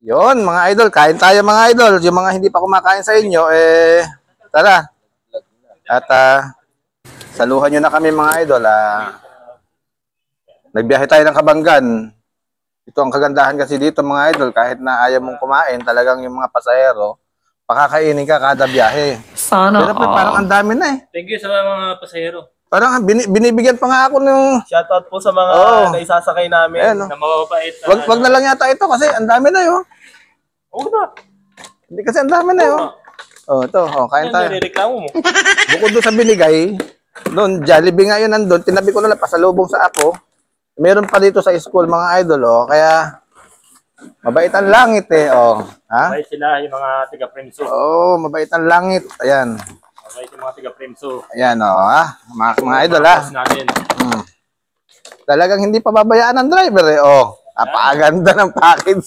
Yon, mga idol, kain tayo mga idol. Yung mga hindi pa kumakain sa inyo, tara. At saluhan nyo na kami mga idol. Nagbiyahe tayo ng Kabanggan. Ito ang kagandahan kasi dito mga idol, kahit na ayaw mong kumain, talagang yung mga pasahero, pakakainin ka kada biyahe. Sana Pero parang ang dami na eh. Thank you sa mga pasahero. Parang binibigyan pa nga ako ng... Shoutout po sa mga naisasakay namin. Ayan, Na mababait. wag na lang yata ito kasi ang dami na yun. Oo na. Hindi kasi ang dami na yun. Ito, kain tayo. Nireklamo mo. Bukod doon sa binigay, doon, Jollibee nga yun nandun, tinabi ko na lang pasalubong sa apo. Meron pa dito sa school mga idol, kaya mabait ang langit ha? Mabait sila yung mga tiga-Premso. Mabait ang langit. Ayan. Mabait yung mga tiga-Premso. Ayan, ha? Mga idol, ha? Natin. Talagang hindi pa babayaan ng driver, Napakaganda ng package.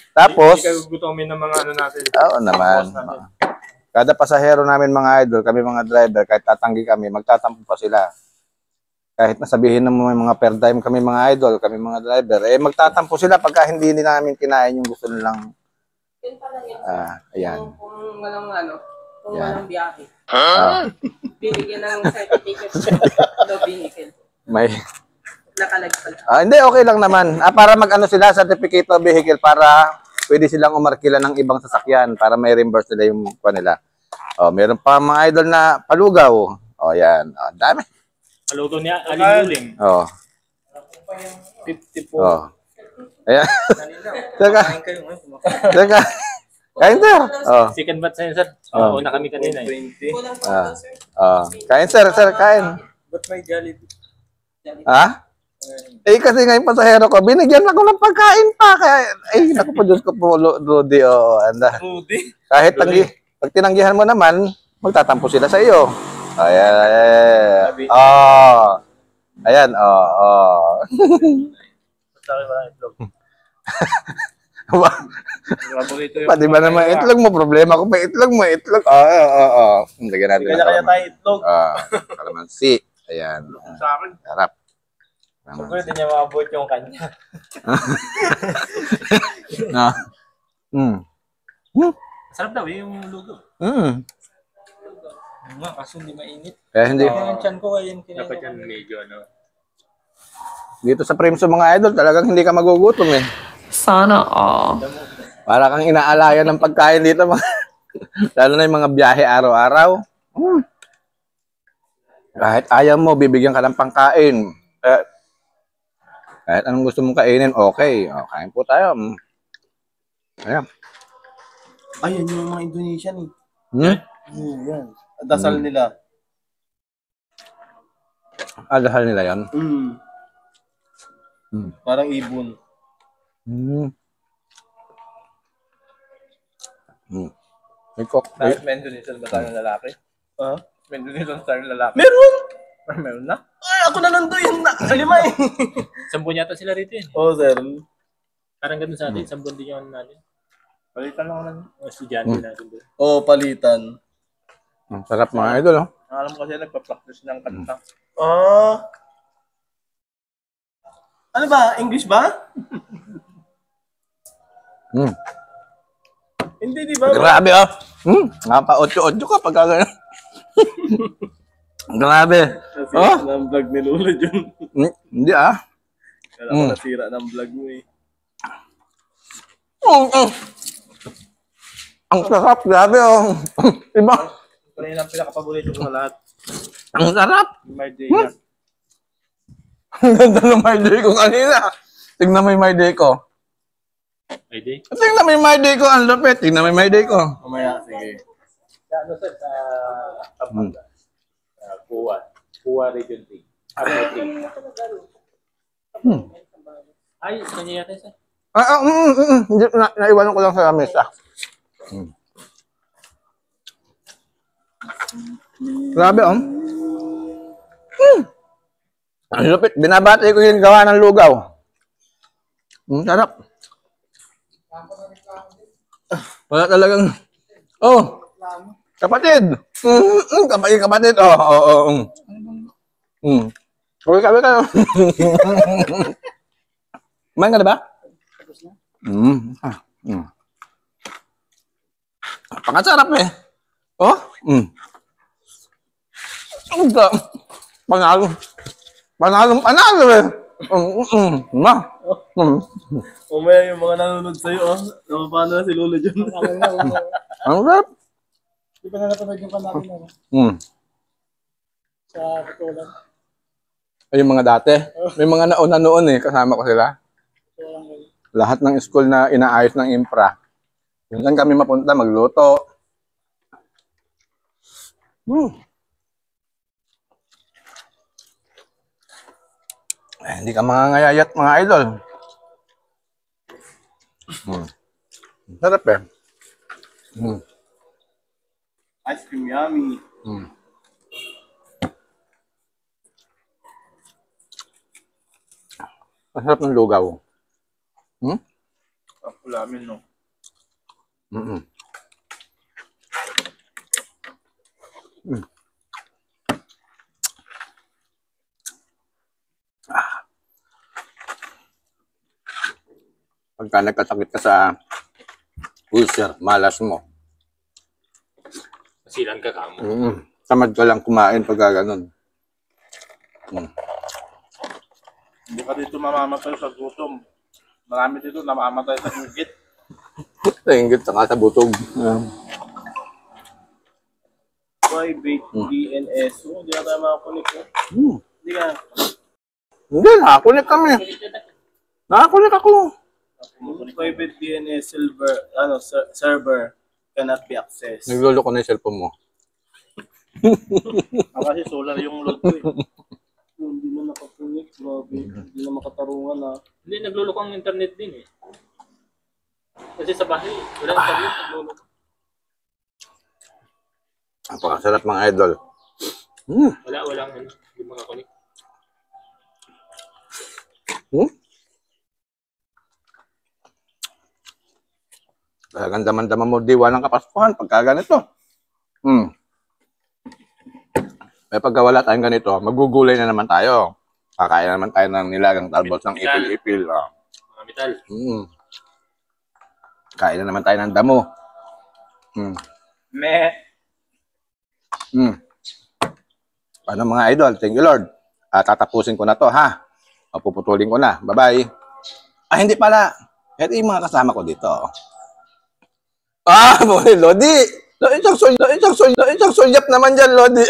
Tapos, hindi ka gugutomin ng mga ano natin. Oo naman. Kada pasahero namin mga idol, kami mga driver, kahit tatanggi kami, magtatampo pa sila. Kahit nasabihin na may mga per dime kami mga idol, kami mga driver, magtatampo sila pagka hindi namin kinain yung gusto nilang. Ayan. Kung walang biyahe. Binigyan ng certificate no vehicle. May Nakalagpag. hindi, okay lang naman. Para mag-ano sila, certificate of vehicle, para pwede silang umarkila ng ibang sasakyan para may reimburse nila yung nila. Meron pa mga idol na palugaw. Yan. Dami. Palugaw niya, aling-uling. 50 po. Ayan. Teka. Kain sir. Second batch sa'yo, sir. Una kami kanina. 20. Kain sir, kain. Ba't may Jollibee? Ha? Kasi ngayon pasahero ko, binigyan ako ng pagkain pa. Kaya, naku po, Diyos ko po, Rudy, anda. Rudy? Kahit pag tinanggihan mo naman, magtatampo sila sa iyo. Ayan. Ayan, Sabi ba, itlog. Pati ba naman itlog mo? Problema ko pa itlog mo. Itlog. Lagyan natin. Kanya-kanya tayo itlog. Kalamansi. Ayan. Sa akin. Harap. Siguro hindi niya makabuhat yung kanya. Sarap daw yung lugaw. Kaso hindi mainit. Kaya hindi. Yung tiyan ko ngayon Dapat yan medyo ano. Dito sa Premso mga idol, talagang hindi ka magugutom eh. Sana all. Para kang inaalayan ng pagkain dito mga lalo na yung mga biyahe araw-araw. Kahit ayaw mo, bibigyan ka ng pangkain. Kahit anong gusto mong kainin, okay. Kain po tayo. Ayan. Ayan yung mga Indonesian eh. Yan. Dasal nila. Dasal nila yan. Parang ibon. May cook. Tapos may Indonesian ba tayo lalaki? May Indonesian tayo lalaki. Meron na? Ay, ako na nandun yung lima eh. 10 yata sila rito yun. Sir. Parang ganun sa atin, 10 din yung natin. Palitan lang lang. Estudyante natin doon. Palitan. Sarap mga idol, Alam ko kasi nagpa-practice ng kanta. Ano ba? English ba? Hindi, di ba? Grabe, Napa-8-8 ka pag gano'n. Grabe. Nasira ng vlog ni Lolo dyan. Hindi, Kala ko nasira ng vlog mo eh. Ang sarap, grabe, Iba. Pero yun ang pinakapaborito ko na lahat. Ang sarap. My day na. Ang ganda ng my day ko kanina. Tignan mo yung my day ko. ID? Tignan mo yung my day ko. Ang lupit. Tignan mo yung my day ko. Mamaya, sige. Ano sir, Kapag Kuwa Region 3. Ay, sa kanya yata sir. Naiwanan ko lang sa mesa. Grabe, Ang lupit. Binabati ko yung gawa ng lugaw. Sarap. Wala talagang... Kapatid. Kapatid. Okay ka. Kumain ka na ba? Pakasarap eh. Oh? Ang da. Panalo. Panalo eh. Ma. Umaya yung mga nanonood sa'yo, oh. Napapano na si Lolo dyan. Ang sarap. Di ba na napanood yung kanalin na sa Patulan? Ay, yung mga dati. May mga nauna noon eh. Kasama ko sila. Lahat ng school na inaayos ng infra. Minsan kami mapunta, magluto. Eh, hindi ka mangangayayat, mga idol. Sarap eh. Ice cream yummy. Masarap ng lugaw. Ang ulamin, no? Pagka nagkasakit ka sa ulcer, malas mo. Masilan ka kamo. Tamad ka lang kumain pagka ganun. Hindi ka dito mamamatay sa gutom. Marami dito namamatay sa higit. Tingit saka sa butog. Private DNS. Hindi na tayo makakunik, oh. Hindi ka. Hindi, nakakunik kami. Nakakunik ako. Private DNS server cannot be accessed. Naglolo ko na yung cellphone mo. Kasi solar yung load ko, eh. Hindi na nakakunik. Grabe. Hindi na makatarungan, ah. Hindi, nagluloko ang internet din eh. Kasi sa bahay, walang internet, nagluloko. Napakasarap mga idol. Walang ano, hindi makakunik. Talagang daman-daman mo diwa ng kapaskuhan pagka ganito. May pagka wala tayong ganito, magugulay na naman tayo. Kakain na naman tayo ng nilagang talbos ng ipil-ipil. Mga metal. Kain na naman tayo ng damo. Paano mga idol? Thank you Lord. Tatapusin ko na to ha. Puputulin ko na. Bye-bye. Hindi pala. Ito yung mga kasama ko dito. Boy, Lodi. Isang sulyap naman dyan, Lodi.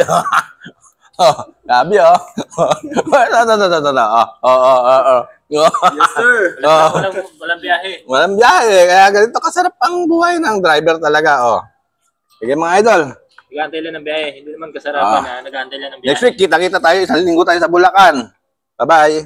Gabi, oh. Yes, sir. Walang biyahe. Walang biyahe. Kaya ganito kasarap ang buhay ng driver talaga, oh. Sige mga idol. Nag-aantay lang ng biyahe. Hindi naman kasarapan na nag-aantay lang ng biyahe. Next week, kita-kita tayo. Isang linggo tayo sa Bulacan. Bye-bye.